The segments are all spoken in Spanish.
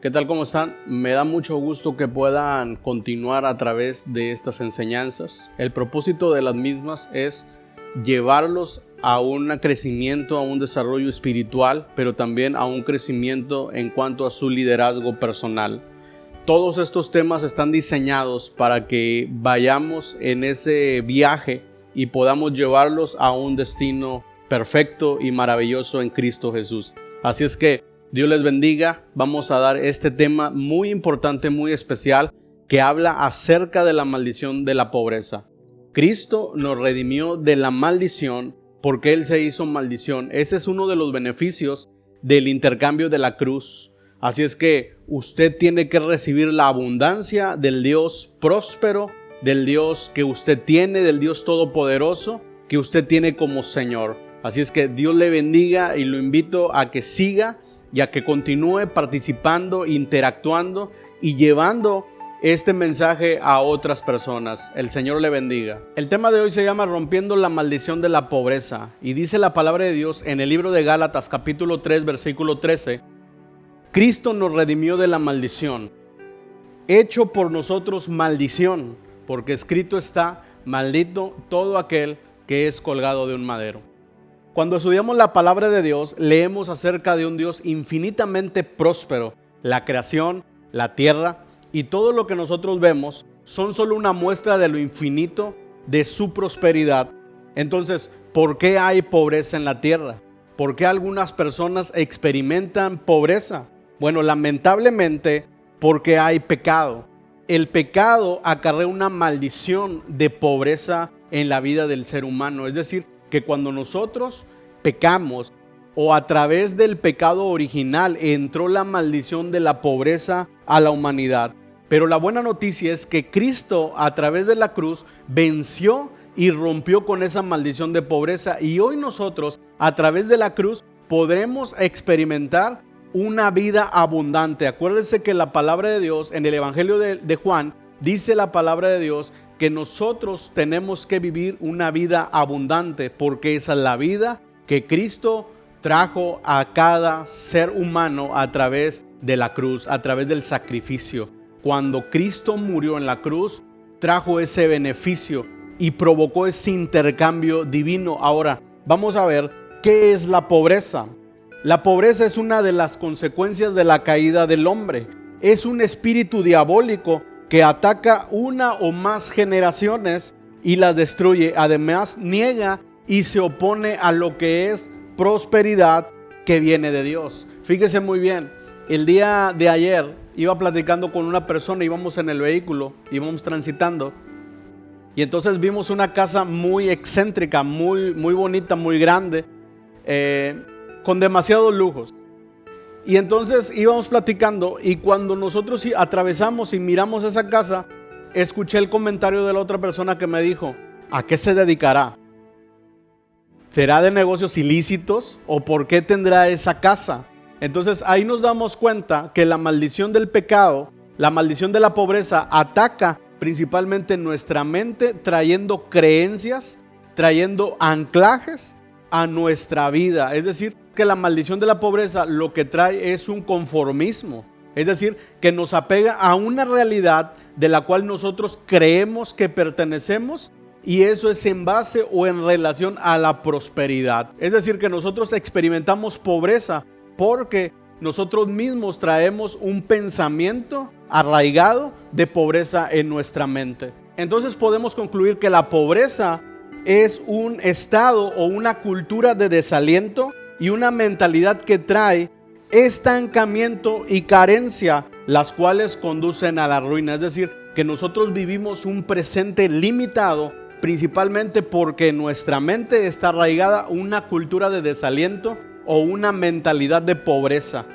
¿Qué tal? ¿Cómo están? Me da mucho gusto que puedan continuar a través de estas enseñanzas. El propósito de las mismas es llevarlos a un crecimiento, a un desarrollo espiritual, pero también a un crecimiento en cuanto a su liderazgo personal. Todos estos temas están diseñados para que vayamos en ese viaje y podamos llevarlos a un destino perfecto y maravilloso en Cristo Jesús. Así es que Dios les bendiga. Vamos a dar este tema muy importante, muy especial, que habla acerca de la maldición de la pobreza. Cristo nos redimió de la maldición porque Él se hizo maldición. Ese es uno de los beneficios del intercambio de la cruz. Así es que usted tiene que recibir la abundancia del Dios próspero, del Dios que usted tiene, del Dios todopoderoso que usted tiene como Señor. Así es que Dios le bendiga y lo invito a que siga y a que continúe participando, interactuando y llevando este mensaje a otras personas. El Señor le bendiga. El tema de hoy se llama Rompiendo la maldición de la pobreza, y dice la palabra de Dios en el libro de Gálatas capítulo 3 versículo 13: Cristo nos redimió de la maldición, hecho por nosotros maldición, porque escrito está: maldito todo aquel que es colgado de un madero. Cuando estudiamos la palabra de Dios, leemos acerca de un Dios infinitamente próspero. La creación, la tierra y todo lo que nosotros vemos son solo una muestra de lo infinito de su prosperidad. Entonces, ¿por qué hay pobreza en la tierra? ¿Por qué algunas personas experimentan pobreza? Bueno, lamentablemente, porque hay pecado. El pecado acarrea una maldición de pobreza en la vida del ser humano. Es decir, que cuando nosotros pecamos o a través del pecado original entró la maldición de la pobreza a la humanidad. Pero la buena noticia es que Cristo a través de la cruz venció y rompió con esa maldición de pobreza, y hoy nosotros a través de la cruz podremos experimentar una vida abundante. Acuérdense que la palabra de Dios en el Evangelio de Juan dice la palabra de Dios que nosotros tenemos que vivir una vida abundante, porque esa es la vida que Cristo trajo a cada ser humano a través de la cruz, a través del sacrificio. Cuando Cristo murió en la cruz, trajo ese beneficio y provocó ese intercambio divino. Ahora, vamos a ver qué es la pobreza. La pobreza es una de las consecuencias de la caída del hombre. Es un espíritu diabólico que ataca una o más generaciones y las destruye. Además, niega y se opone a lo que es prosperidad que viene de Dios. Fíjese muy bien, el día de ayer iba platicando con una persona, íbamos en el vehículo, íbamos transitando, y entonces vimos una casa muy excéntrica, muy bonita, muy grande, con demasiados lujos. Y entonces íbamos platicando, y cuando nosotros atravesamos y miramos esa casa, escuché el comentario de la otra persona que me dijo: ¿a qué se dedicará? ¿Será de negocios ilícitos o por qué tendrá esa casa? Entonces ahí nos damos cuenta que la maldición del pecado, la maldición de la pobreza ataca principalmente nuestra mente, trayendo creencias, trayendo anclajes a nuestra vida. Es decir, que la maldición de la pobreza lo que trae es un conformismo. Es decir, que nos apega a una realidad de la cual nosotros creemos que pertenecemos, y eso es en base o en relación a la prosperidad. Es decir, que nosotros experimentamos pobreza porque nosotros mismos traemos un pensamiento arraigado de pobreza en nuestra mente. Entonces podemos concluir que la pobreza es un estado o una cultura de desaliento y una mentalidad que trae estancamiento y carencia, las cuales conducen a la ruina. Es decir, que nosotros vivimos un presente limitado, principalmente porque nuestra mente está arraigada a una cultura de desaliento o una mentalidad de pobreza.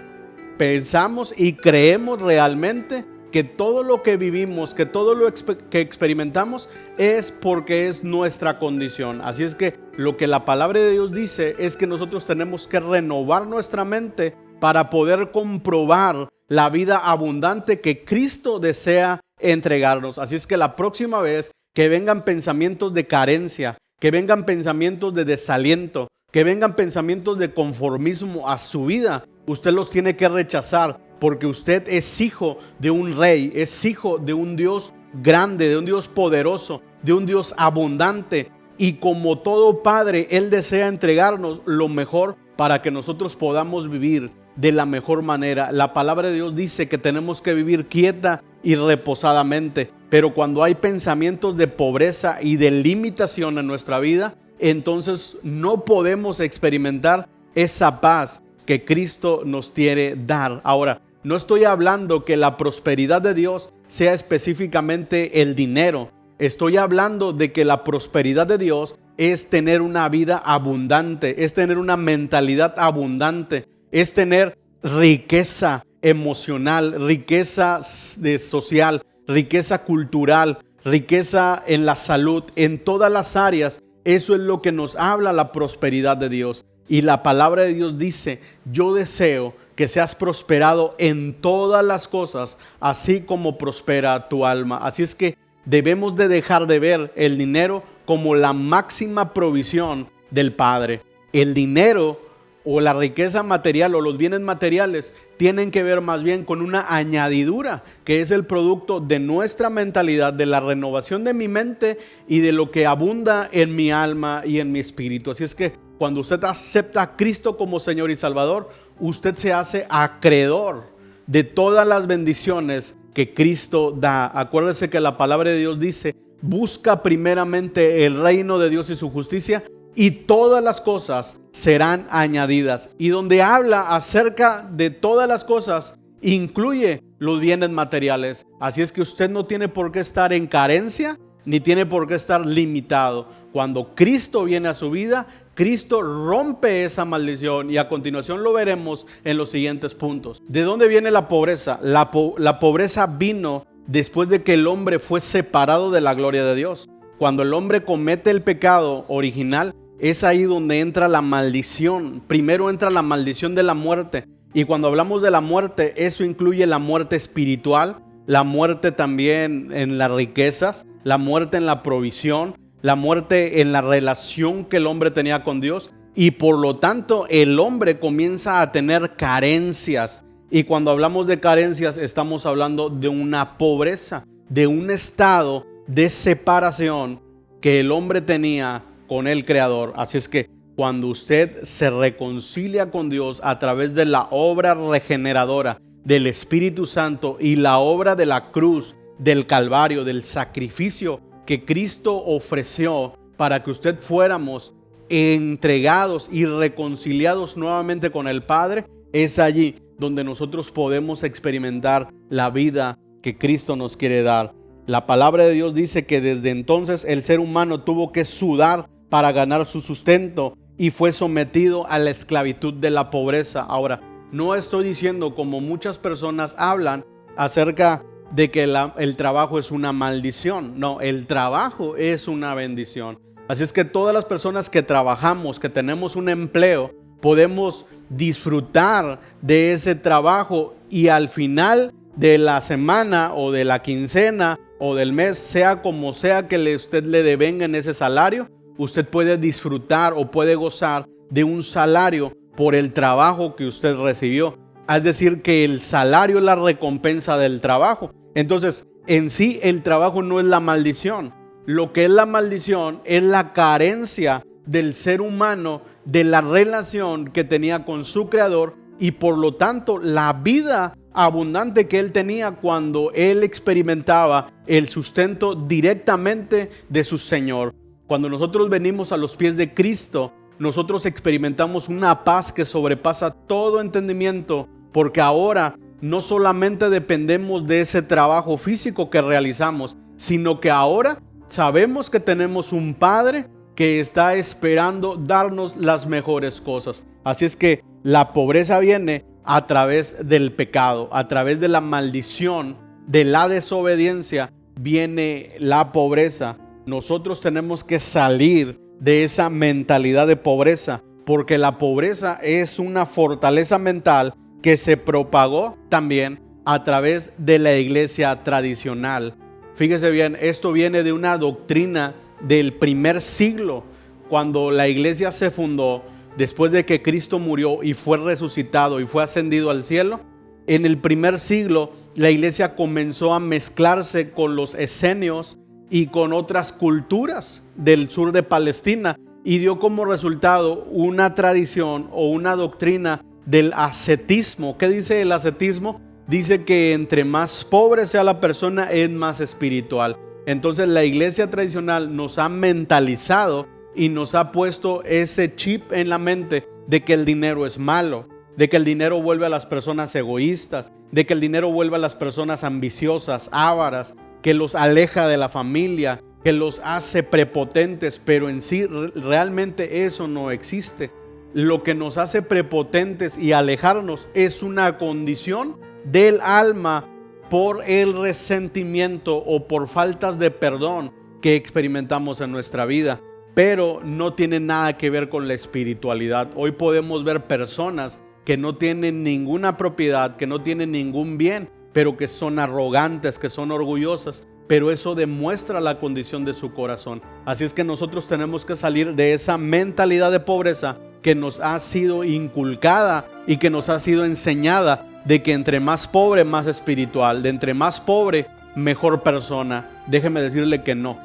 Pensamos y creemos realmente que todo lo que vivimos, que todo lo que experimentamos es porque es nuestra condición. Así es que lo que la palabra de Dios dice es que nosotros tenemos que renovar nuestra mente para poder comprobar la vida abundante que Cristo desea entregarnos. Así es que la próxima vez que vengan pensamientos de carencia, que vengan pensamientos de desaliento, que vengan pensamientos de conformismo a su vida, usted los tiene que rechazar, porque usted es hijo de un rey, es hijo de un Dios grande, de un Dios poderoso, de un Dios abundante. Y como todo padre, Él desea entregarnos lo mejor para que nosotros podamos vivir de la mejor manera. La palabra de Dios dice que tenemos que vivir quieta y reposadamente, pero cuando hay pensamientos de pobreza y de limitación en nuestra vida, entonces no podemos experimentar esa paz que Cristo nos quiere dar. Ahora, no estoy hablando que la prosperidad de Dios sea específicamente el dinero. Estoy hablando de que la prosperidad de Dios es tener una vida abundante, es tener una mentalidad abundante, es tener riqueza emocional, riqueza social, riqueza cultural, riqueza en la salud, en todas las áreas. Eso es lo que nos habla la prosperidad de Dios. Y la palabra de Dios dice: yo deseo que seas prosperado en todas las cosas, así como prospera tu alma. Así es que debemos de dejar de ver el dinero como la máxima provisión del Padre. El dinero o la riqueza material o los bienes materiales tienen que ver más bien con una añadidura que es el producto de nuestra mentalidad, de la renovación de mi mente y de lo que abunda en mi alma y en mi espíritu. Así es que cuando usted acepta a Cristo como Señor y Salvador, usted se hace acreedor de todas las bendiciones que Cristo da. Acuérdese que la palabra de Dios dice: busca primeramente el reino de Dios y su justicia, y todas las cosas serán añadidas. Y donde habla acerca de todas las cosas, incluye los bienes materiales. Así es que usted no tiene por qué estar en carencia, ni tiene por qué estar limitado. Cuando Cristo viene a su vida, Cristo rompe esa maldición, y a continuación lo veremos en los siguientes puntos. ¿De dónde viene la pobreza? La pobreza vino después de que el hombre fue separado de la gloria de Dios. Cuando el hombre comete el pecado original, es ahí donde entra la maldición. Primero entra la maldición de la muerte. Y cuando hablamos de la muerte, eso incluye la muerte espiritual, la muerte también en las riquezas, la muerte en la provisión, la muerte en la relación que el hombre tenía con Dios. Y por lo tanto, el hombre comienza a tener carencias. Y cuando hablamos de carencias, estamos hablando de una pobreza, de un estado de separación que el hombre tenía con el Creador. Así es que cuando usted se reconcilia con Dios a través de la obra regeneradora del Espíritu Santo y la obra de la cruz, del Calvario, del sacrificio que Cristo ofreció para que usted fuéramos entregados y reconciliados nuevamente con el Padre, es allí donde nosotros podemos experimentar la vida que Cristo nos quiere dar. La palabra de Dios dice que desde entonces el ser humano tuvo que sudar para ganar su sustento y fue sometido a la esclavitud de la pobreza. Ahora, no estoy diciendo, como muchas personas hablan, acerca de que el trabajo es una maldición. No, el trabajo es una bendición. Así es que todas las personas que trabajamos, que tenemos un empleo, podemos disfrutar de ese trabajo, y al final de la semana o de la quincena o del mes, sea como sea que usted le devenga en ese salario, usted puede disfrutar o puede gozar de un salario por el trabajo que usted recibió. Es decir, que el salario es la recompensa del trabajo. Entonces, en sí el trabajo no es la maldición. Lo que es la maldición es la carencia del ser humano de la relación que tenía con su Creador, y por lo tanto la vida abundante que él tenía cuando él experimentaba el sustento directamente de su Señor. Cuando nosotros venimos a los pies de Cristo, nosotros experimentamos una paz que sobrepasa todo entendimiento, porque ahora no solamente dependemos de ese trabajo físico que realizamos, sino que ahora sabemos que tenemos un Padre que está esperando darnos las mejores cosas. Así es que la pobreza viene a través del pecado, a través de la maldición, de la desobediencia, viene la pobreza. Nosotros tenemos que salir de esa mentalidad de pobreza, porque la pobreza es una fortaleza mental que se propagó también a través de la iglesia tradicional. Fíjese bien, esto viene de una doctrina del primer siglo, cuando la iglesia se fundó después de que Cristo murió y fue resucitado y fue ascendido al cielo. En el primer siglo, la iglesia comenzó a mezclarse con los esenios y con otras culturas del sur de Palestina, y dio como resultado una tradición o una doctrina del ascetismo. ¿Qué dice el ascetismo? Dice que entre más pobre sea la persona, es más espiritual. Entonces la iglesia tradicional nos ha mentalizado y nos ha puesto ese chip en la mente de que el dinero es malo, de que el dinero vuelve a las personas egoístas, de que el dinero vuelve a las personas ambiciosas, ávaras, que los aleja de la familia, que los hace prepotentes, pero en sí realmente eso no existe. Lo que nos hace prepotentes y alejarnos es una condición del alma por el resentimiento o por faltas de perdón que experimentamos en nuestra vida, pero no tiene nada que ver con la espiritualidad. Hoy podemos ver personas que no tienen ninguna propiedad, que no tienen ningún bien, pero que son arrogantes, que son orgullosas, pero eso demuestra la condición de su corazón. Así es que nosotros tenemos que salir de esa mentalidad de pobreza que nos ha sido inculcada y que nos ha sido enseñada, de que entre más pobre, más espiritual, de entre más pobre, mejor persona. Déjeme decirle que no.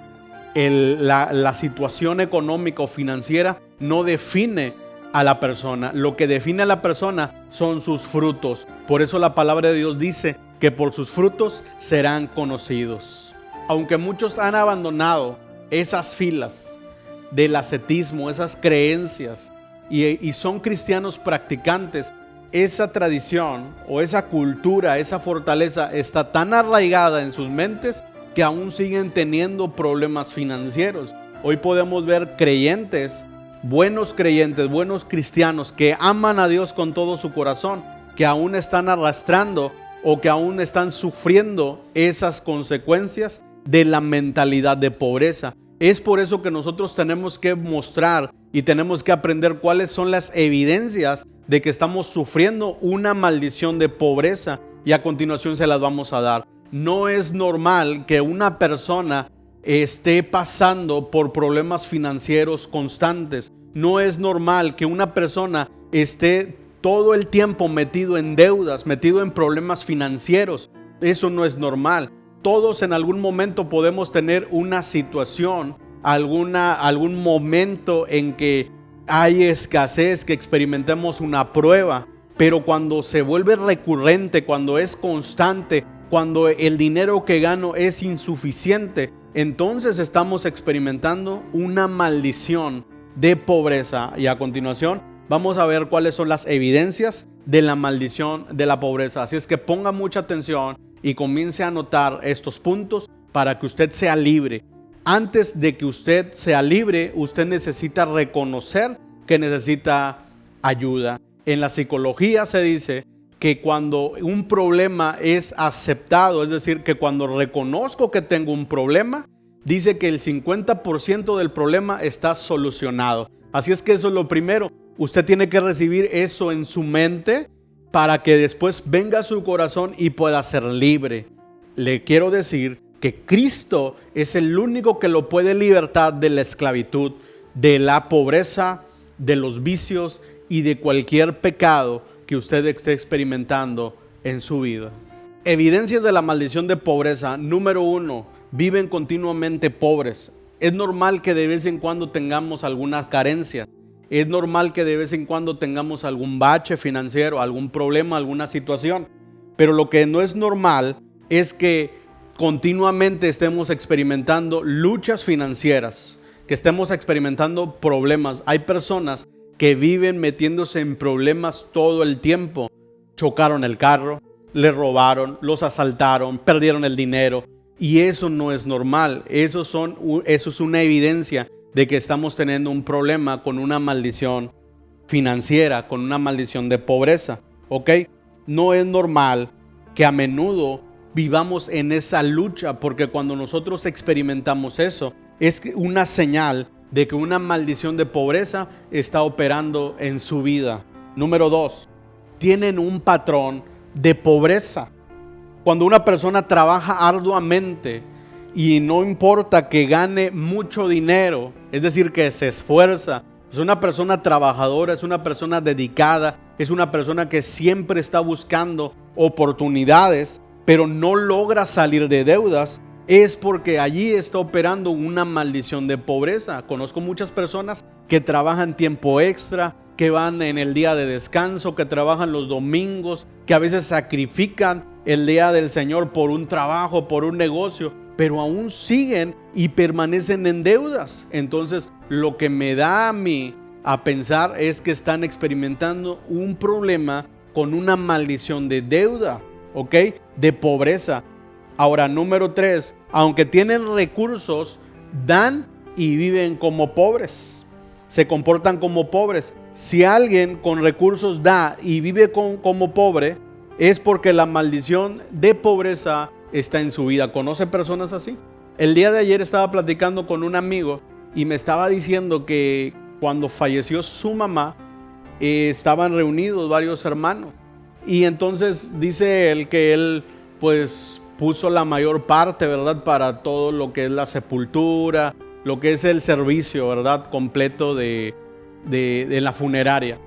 La situación económica o financiera no define a la persona. Lo que define a la persona son sus frutos. Por eso la palabra de Dios dice que por sus frutos serán conocidos. Aunque muchos han abandonado esas filas del ascetismo, esas creencias, y son cristianos practicantes, esa tradición o esa cultura, esa fortaleza está tan arraigada en sus mentes que aún siguen teniendo problemas financieros. Hoy podemos ver creyentes, buenos cristianos que aman a Dios con todo su corazón, que aún están arrastrando o que aún están sufriendo esas consecuencias de la mentalidad de pobreza. Es por eso que nosotros tenemos que mostrar y tenemos que aprender cuáles son las evidencias de que estamos sufriendo una maldición de pobreza, y a continuación se las vamos a dar. No es normal que una persona esté pasando por problemas financieros constantes. No es normal que una persona esté todo el tiempo metido en deudas, metido en problemas financieros. Eso no es normal. Todos en algún momento podemos tener una situación, algún momento en que hay escasez, que experimentemos una prueba, pero cuando se vuelve recurrente, cuando es constante, cuando el dinero que gano es insuficiente, entonces estamos experimentando una maldición de pobreza. Y a continuación vamos a ver cuáles son las evidencias de la maldición de la pobreza. Así es que ponga mucha atención y comience a anotar estos puntos para que usted sea libre. Antes de que usted sea libre, usted necesita reconocer que necesita ayuda. En la psicología se dice que cuando un problema es aceptado, es decir, que cuando reconozco que tengo un problema, dice que el 50% del problema está solucionado. Así es que eso es lo primero. Usted tiene que recibir eso en su mente para que después venga a su corazón y pueda ser libre. Le quiero decir que Cristo es el único que lo puede libertar de la esclavitud, de la pobreza, de los vicios y de cualquier pecado que usted esté experimentando en su vida. Evidencias de la maldición de pobreza. Número 1, viven continuamente pobres. Es normal que de vez en cuando tengamos algunas carencias. Es normal que de vez en cuando tengamos algún bache financiero, algún problema, alguna situación. Pero lo que no es normal es que continuamente estemos experimentando luchas financieras, que estemos experimentando problemas. Hay personas que viven metiéndose en problemas todo el tiempo. Chocaron el carro, le robaron, los asaltaron, perdieron el dinero. Y eso no es normal. Eso es una evidencia de que estamos teniendo un problema con una maldición financiera, con una maldición de pobreza. ¿Ok? No es normal que a menudo vivamos en esa lucha, porque cuando nosotros experimentamos eso, es una señal de que una maldición de pobreza está operando en su vida. Número 2, tienen un patrón de pobreza. Cuando una persona trabaja arduamente y no importa que gane mucho dinero, es decir, que se esfuerza, es una persona trabajadora, es una persona dedicada, es una persona que siempre está buscando oportunidades, pero no logra salir de deudas, es porque allí está operando una maldición de pobreza. Conozco muchas personas que trabajan tiempo extra, que van en el día de descanso, que trabajan los domingos, que a veces sacrifican el día del Señor por un trabajo, por un negocio, pero aún siguen y permanecen en deudas. Entonces, lo que me da a mí a pensar es que están experimentando un problema con una maldición de deuda, ¿ok? De pobreza. Ahora, número 3, aunque tienen recursos, dan y viven como pobres. Se comportan como pobres. Si alguien con recursos da y vive como pobre, es porque la maldición de pobreza está en su vida. ¿Conoce personas así? El día de ayer estaba platicando con un amigo y me estaba diciendo que cuando falleció su mamá, estaban reunidos varios hermanos. Y entonces dice él que él pues puso la mayor parte, ¿verdad?, para todo lo que es la sepultura, lo que es el servicio, ¿verdad?, completo de la funeraria.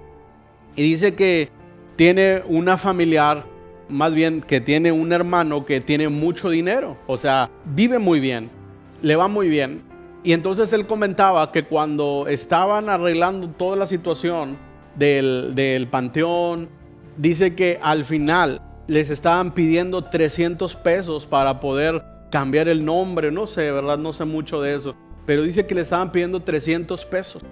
Y dice que tiene una familiar, más bien que tiene un hermano que tiene mucho dinero, o sea, vive muy bien, le va muy bien. Y entonces él comentaba que cuando estaban arreglando toda la situación del panteón, dice que al final les estaban pidiendo 300 pesos para poder cambiar el nombre. No sé, ¿verdad? No sé mucho de eso, pero dice que le estaban pidiendo 300 pesos.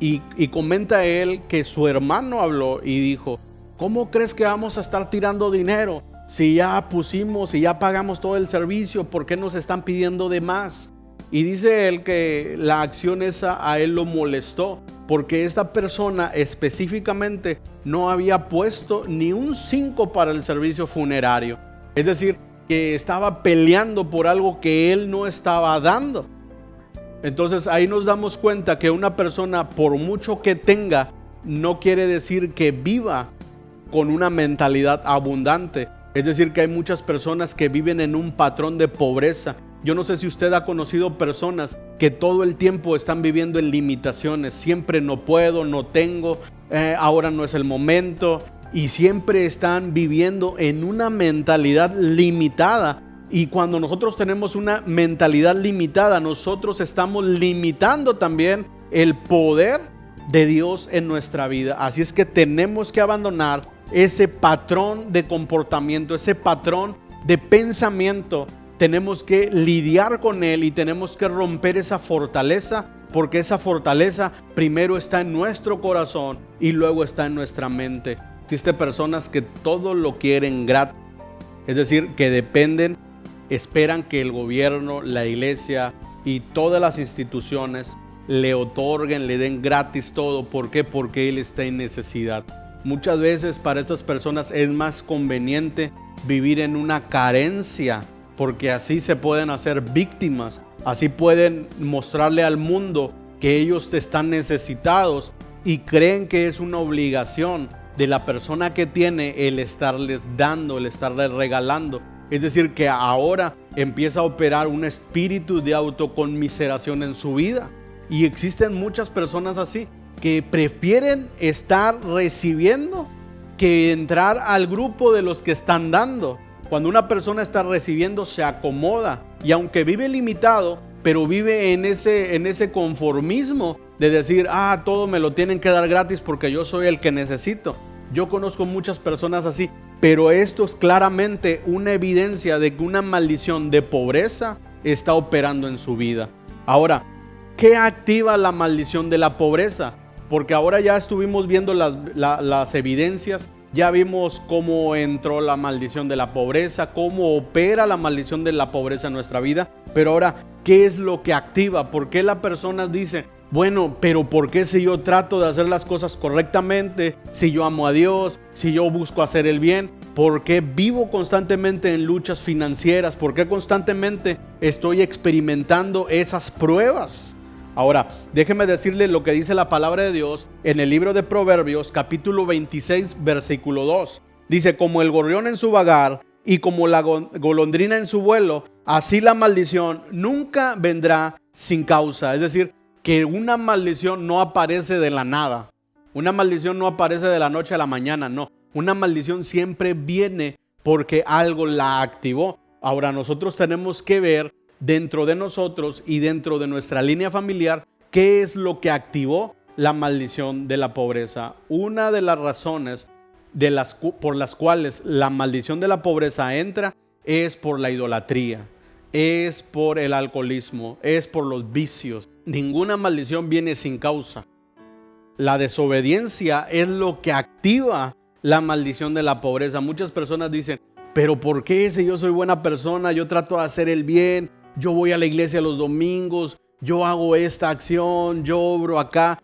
Y comenta él que su hermano habló y dijo: ¿cómo crees que vamos a estar tirando dinero? Si ya pusimos, si ya pagamos todo el servicio, ¿por qué nos están pidiendo de más? Y dice él que la acción esa a él lo molestó, porque esta persona específicamente no había puesto ni un 5 para el servicio funerario. Es decir, que estaba peleando por algo que él no estaba dando. Entonces ahí nos damos cuenta que una persona, por mucho que tenga, no quiere decir que viva con una mentalidad abundante. Es decir, que hay muchas personas que viven en un patrón de pobreza. Yo no sé si usted ha conocido personas que todo el tiempo están viviendo en limitaciones. Siempre no puedo, no tengo, ahora no es el momento. Y siempre están viviendo en una mentalidad limitada. Y cuando nosotros tenemos una mentalidad limitada, nosotros estamos limitando también el poder de Dios en nuestra vida. Así es que tenemos que abandonar ese patrón de comportamiento, ese patrón de pensamiento. Tenemos que lidiar con él y tenemos que romper esa fortaleza, porque esa fortaleza primero está en nuestro corazón y luego está en nuestra mente. Existen personas que todo lo quieren gratis, es decir, que dependen, esperan que el gobierno, la iglesia y todas las instituciones le otorguen, le den gratis todo. ¿Por qué? Porque él está en necesidad. Muchas veces para estas personas es más conveniente vivir en una carencia, porque así se pueden hacer víctimas, así pueden mostrarle al mundo que ellos están necesitados y creen que es una obligación de la persona que tiene el estarles dando, el estarles regalando. Es decir, que ahora empieza a operar un espíritu de autoconmiseración en su vida. Y existen muchas personas así que prefieren estar recibiendo que entrar al grupo de los que están dando. Cuando una persona está recibiendo, se acomoda, y aunque vive limitado, pero vive en ese conformismo de decir: todo me lo tienen que dar gratis porque yo soy el que necesito. Yo conozco muchas personas así, pero esto es claramente una evidencia de que una maldición de pobreza está operando en su vida. Ahora, ¿qué activa la maldición de la pobreza? Porque ahora ya estuvimos viendo las evidencias. Ya vimos cómo entró la maldición de la pobreza, cómo opera la maldición de la pobreza en nuestra vida. Pero ahora, ¿qué es lo que activa? ¿Por qué la persona dice: bueno, pero ¿por qué si yo trato de hacer las cosas correctamente, si yo amo a Dios, si yo busco hacer el bien? ¿Por qué vivo constantemente en luchas financieras? ¿Por qué constantemente estoy experimentando esas pruebas? Ahora, déjeme decirle lo que dice la palabra de Dios en el libro de Proverbios, capítulo 26, versículo 2. Dice: como el gorrión en su vagar y como la golondrina en su vuelo, así la maldición nunca vendrá sin causa. Es decir, que una maldición no aparece de la nada. Una maldición no aparece de la noche a la mañana, no. Una maldición siempre viene porque algo la activó. Ahora nosotros tenemos que ver dentro de nosotros y dentro de nuestra línea familiar qué es lo que activó la maldición de la pobreza. Una de las razones por las cuales la maldición de la pobreza entra es por la idolatría, es por el alcoholismo, es por los vicios. Ninguna maldición viene sin causa. La desobediencia es lo que activa la maldición de la pobreza. Muchas personas dicen, pero ¿por qué si yo soy buena persona? Yo trato de hacer el bien, yo voy a la iglesia los domingos, yo hago esta acción, yo obro acá.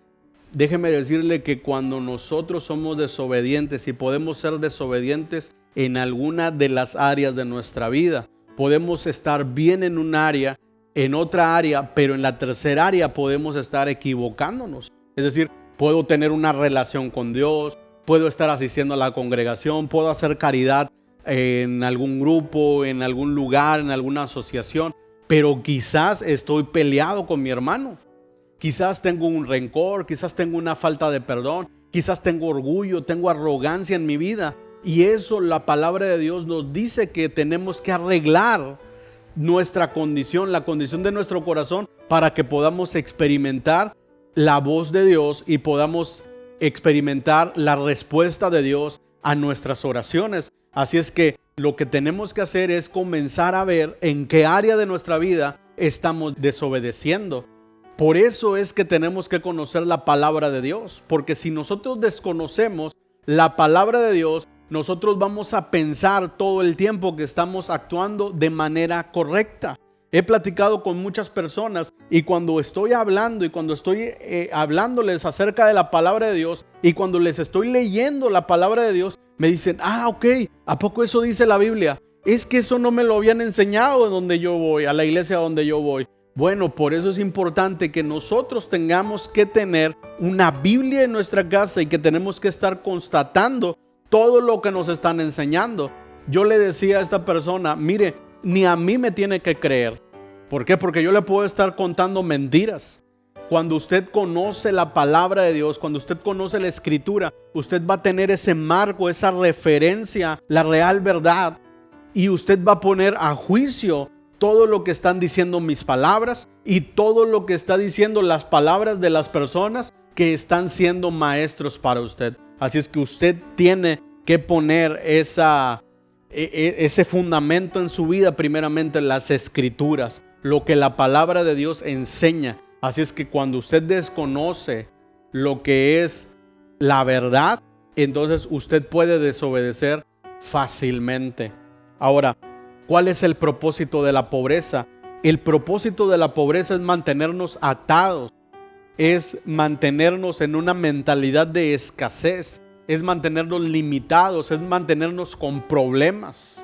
Déjeme decirle que cuando nosotros somos desobedientes y podemos ser desobedientes en alguna de las áreas de nuestra vida, podemos estar bien en un área, en otra área, pero en la tercera área podemos estar equivocándonos. Es decir, puedo tener una relación con Dios, puedo estar asistiendo a la congregación, puedo hacer caridad en algún grupo, en algún lugar, en alguna asociación, pero quizás estoy peleado con mi hermano. Quizás tengo un rencor, quizás tengo una falta de perdón, quizás tengo orgullo, tengo arrogancia en mi vida. Y eso la palabra de Dios nos dice que tenemos que arreglar nuestra condición, la condición de nuestro corazón, para que podamos experimentar la voz de Dios y podamos experimentar la respuesta de Dios a nuestras oraciones. Así es que lo que tenemos que hacer es comenzar a ver en qué área de nuestra vida estamos desobedeciendo. Por eso es que tenemos que conocer la palabra de Dios, porque si nosotros desconocemos la palabra de Dios, nosotros vamos a pensar todo el tiempo que estamos actuando de manera correcta. He platicado con muchas personas y cuando estoy hablando y cuando estoy hablándoles acerca de la palabra de Dios y cuando les estoy leyendo la palabra de Dios, me dicen, ok, ¿a poco eso dice la Biblia? Es que eso no me lo habían enseñado en donde yo voy, a la iglesia donde yo voy. Bueno, por eso es importante que nosotros tengamos que tener una Biblia en nuestra casa y que tenemos que estar constatando todo lo que nos están enseñando. Yo le decía a esta persona, mire, ni a mí me tiene que creer. ¿Por qué? Porque yo le puedo estar contando mentiras. Cuando usted conoce la palabra de Dios, cuando usted conoce la escritura, usted va a tener ese marco, esa referencia, la real verdad. Y usted va a poner a juicio todo lo que están diciendo mis palabras y todo lo que está diciendo las palabras de las personas que están siendo maestros para usted. Así es que usted tiene que poner ese fundamento en su vida, primeramente las escrituras, lo que la palabra de Dios enseña. Así es que cuando usted desconoce lo que es la verdad, entonces usted puede desobedecer fácilmente. Ahora, ¿cuál es el propósito de la pobreza? El propósito de la pobreza es mantenernos atados, es mantenernos en una mentalidad de escasez, es mantenernos limitados, es mantenernos con problemas.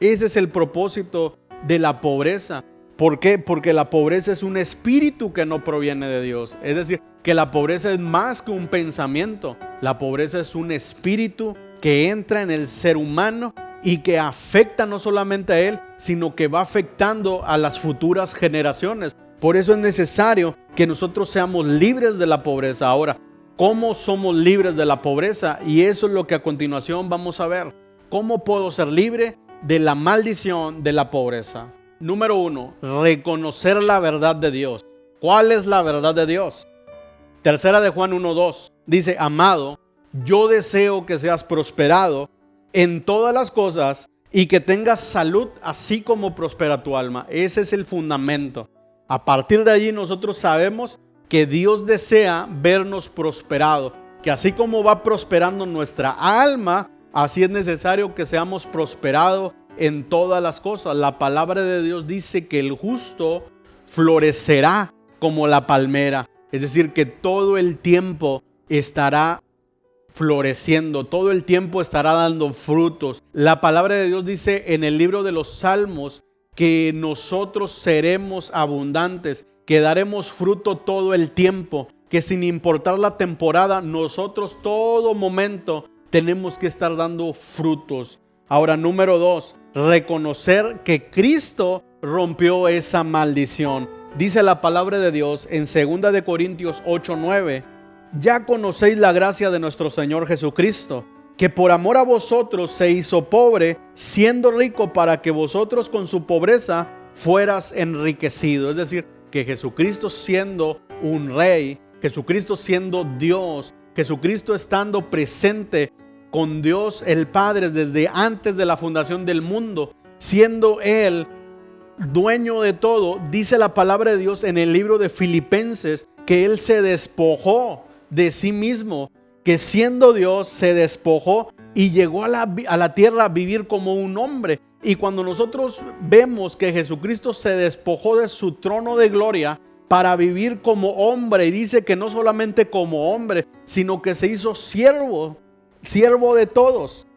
Ese es el propósito de la pobreza. ¿Por qué? Porque la pobreza es un espíritu que no proviene de Dios. Es decir, que la pobreza es más que un pensamiento. La pobreza es un espíritu que entra en el ser humano y que afecta no solamente a él, sino que va afectando a las futuras generaciones. Por eso es necesario que nosotros seamos libres de la pobreza. Ahora, ¿cómo somos libres de la pobreza? Y eso es lo que a continuación vamos a ver. ¿Cómo puedo ser libre de la maldición de la pobreza? Número 1, reconocer la verdad de Dios. ¿Cuál es la verdad de Dios? Tercera de Juan 1:2 dice, amado, yo deseo que seas prosperado en todas las cosas y que tengas salud así como prospera tu alma. Ese es el fundamento. A partir de allí nosotros sabemos que Dios desea vernos prosperado, que así como va prosperando nuestra alma, así es necesario que seamos prosperados en todas las cosas. La palabra de Dios dice que el justo florecerá como la palmera, es decir, que todo el tiempo estará floreciendo, todo el tiempo estará dando frutos. La palabra de Dios dice en el libro de los Salmos que nosotros seremos abundantes, que daremos fruto todo el tiempo, que sin importar la temporada, nosotros todo momento tenemos que estar dando frutos. Ahora, número 2, reconocer que Cristo rompió esa maldición. Dice la palabra de Dios en 2 de Corintios 8:9, ya conocéis la gracia de nuestro Señor Jesucristo, que por amor a vosotros se hizo pobre, siendo rico para que vosotros con su pobreza fueras enriquecidos. Es decir, que Jesucristo siendo un rey, Jesucristo siendo Dios, Jesucristo estando presente con Dios el Padre desde antes de la fundación del mundo, siendo Él dueño de todo, dice la palabra de Dios en el libro de Filipenses que Él se despojó de sí mismo, que siendo Dios se despojó y llegó a la tierra a vivir como un hombre. Y cuando nosotros vemos que Jesucristo se despojó de su trono de gloria para vivir como hombre, y dice que no solamente como hombre, sino que se hizo siervo de todos,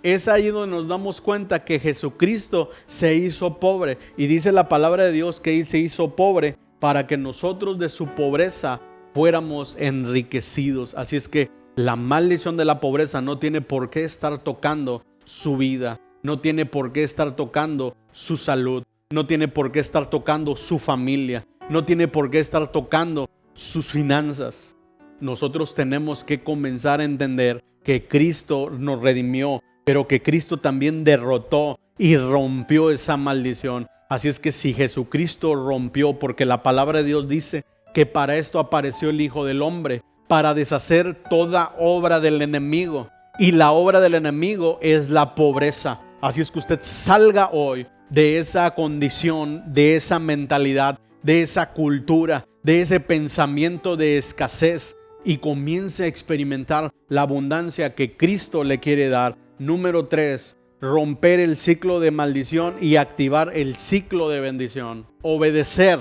es ahí donde nos damos cuenta que Jesucristo se hizo pobre. Y dice la palabra de Dios que Él se hizo pobre para que nosotros de su pobreza fuéramos enriquecidos. Así es que la maldición de la pobreza no tiene por qué estar tocando su vida, no tiene por qué estar tocando su salud, no tiene por qué estar tocando su familia, no tiene por qué estar tocando sus finanzas. Nosotros tenemos que comenzar a entender que Cristo nos redimió, pero que Cristo también derrotó y rompió esa maldición. Así es que si Jesucristo rompió, porque la palabra de Dios dice que para esto apareció el Hijo del Hombre, para deshacer toda obra del enemigo. Y la obra del enemigo es la pobreza. Así es que usted salga hoy de esa condición, de esa mentalidad, de esa cultura, de ese pensamiento de escasez y comience a experimentar la abundancia que Cristo le quiere dar. Número 3, romper el ciclo de maldición y activar el ciclo de bendición. Obedecer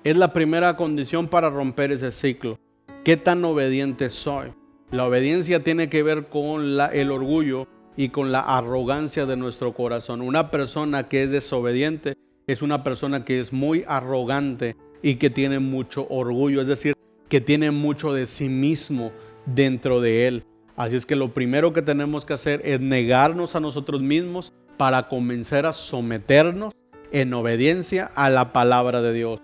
es la primera condición para romper ese ciclo. ¿Qué tan obediente soy? La obediencia tiene que ver con el orgullo y con la arrogancia de nuestro corazón. Una persona que es desobediente es una persona que es muy arrogante y que tiene mucho orgullo, es decir, que tiene mucho de sí mismo dentro de él. Así es que lo primero que tenemos que hacer es negarnos a nosotros mismos para comenzar a someternos en obediencia a la palabra de Dios.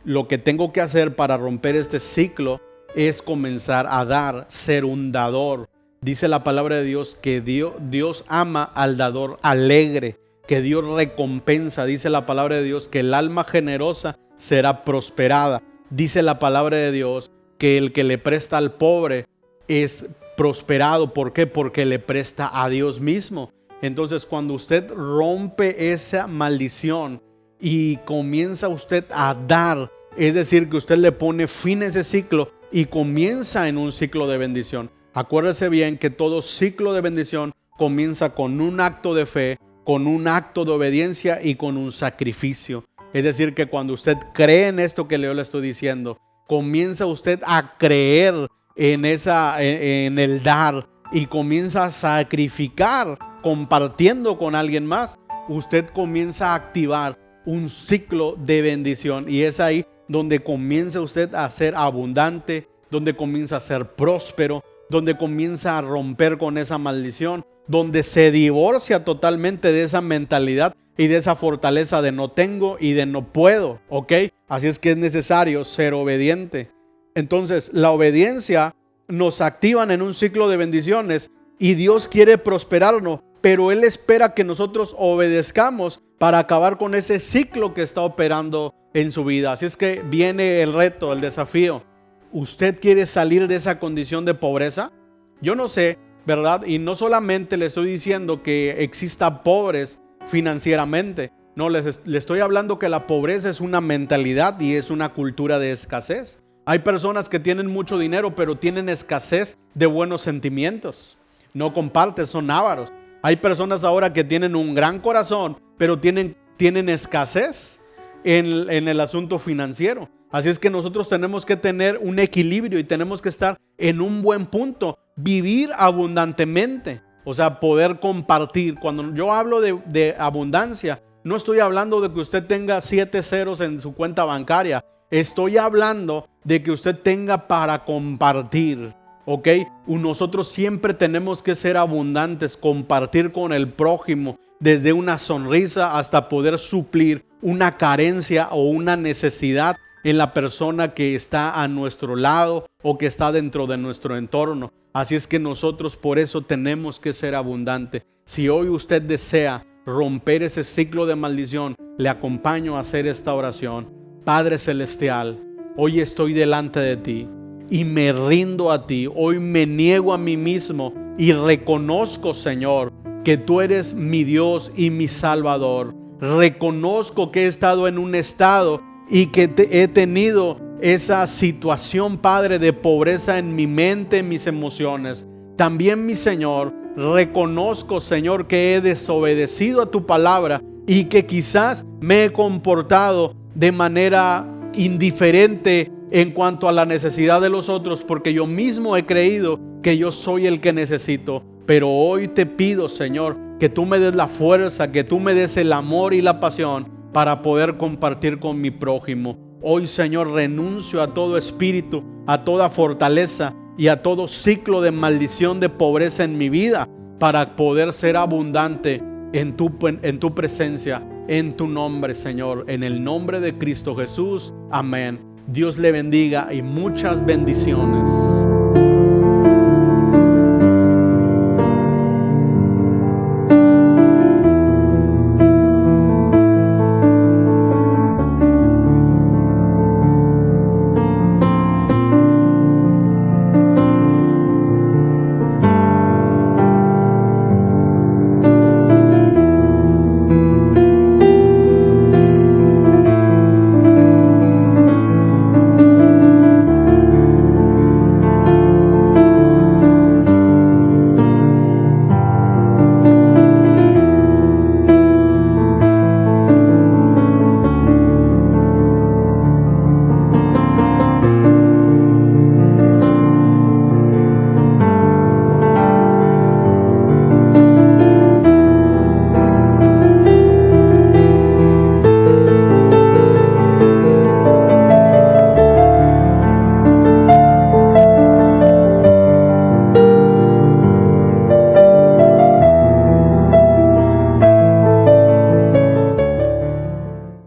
Lo que tengo que hacer para romper este ciclo es comenzar a dar, ser un dador. Dice la palabra de Dios que Dios ama al dador alegre, que Dios recompensa. Dice la palabra de Dios que el alma generosa será prosperada. Dice la palabra de Dios que el que le presta al pobre es prosperado. ¿Por qué? Porque le presta a Dios mismo. Entonces, cuando usted rompe esa maldición y comienza usted a dar, es decir, que usted le pone fin a ese ciclo y comienza en un ciclo de bendición. Acuérdese bien que todo ciclo de bendición comienza con un acto de fe, con un acto de obediencia y con un sacrificio. Es decir, que cuando usted cree en esto que yo le estoy diciendo, comienza usted a creer en el dar y comienza a sacrificar compartiendo con alguien más. Usted comienza a activar un ciclo de bendición y es ahí donde comienza usted a ser abundante, donde comienza a ser próspero, donde comienza a romper con esa maldición, donde se divorcia totalmente de esa mentalidad y de esa fortaleza de no tengo y de no puedo, ¿ok? Así es que es necesario ser obediente. Entonces, la obediencia nos activa en un ciclo de bendiciones y Dios quiere prosperarnos, pero Él espera que nosotros obedezcamos para acabar con ese ciclo que está operando en su vida. Así es que viene el reto, el desafío. ¿Usted quiere salir de esa condición de pobreza? Yo no sé, ¿verdad? Y no solamente le estoy diciendo que exista pobres financieramente. No, le estoy hablando que la pobreza es una mentalidad y es una cultura de escasez. Hay personas que tienen mucho dinero, pero tienen escasez de buenos sentimientos. No comparten, son ávaros. Hay personas ahora que tienen un gran corazón, pero tienen escasez en el asunto financiero. Así es que nosotros tenemos que tener un equilibrio y tenemos que estar en un buen punto, vivir abundantemente, o sea, poder compartir. Cuando yo hablo de abundancia, no estoy hablando de que usted tenga 7 ceros en su cuenta bancaria. Estoy hablando de que usted tenga para compartir, ¿ok? Nosotros siempre tenemos que ser abundantes, compartir con el prójimo, desde una sonrisa hasta poder suplir una carencia o una necesidad en la persona que está a nuestro lado o que está dentro de nuestro entorno. Así es que nosotros por eso tenemos que ser abundantes. Si hoy usted desea romper ese ciclo de maldición, le acompaño a hacer esta oración. Padre Celestial, hoy estoy delante de ti y me rindo a ti. Hoy me niego a mí mismo y reconozco, Señor, que tú eres mi Dios y mi Salvador. Reconozco que he estado en un estado y que he tenido esa situación, Padre, de pobreza en mi mente, en mis emociones. También, mi Señor, reconozco, Señor, que he desobedecido a tu palabra y que quizás me he comportado de manera indiferente en cuanto a la necesidad de los otros, porque yo mismo he creído que yo soy el que necesito. Pero hoy te pido, Señor, que tú me des la fuerza, que tú me des el amor y la pasión para poder compartir con mi prójimo. Hoy, Señor, renuncio a todo espíritu, a toda fortaleza y a todo ciclo de maldición, de pobreza en mi vida, para poder ser abundante en tu presencia, en tu nombre, Señor. En el nombre de Cristo Jesús. Amén. Dios le bendiga y muchas bendiciones.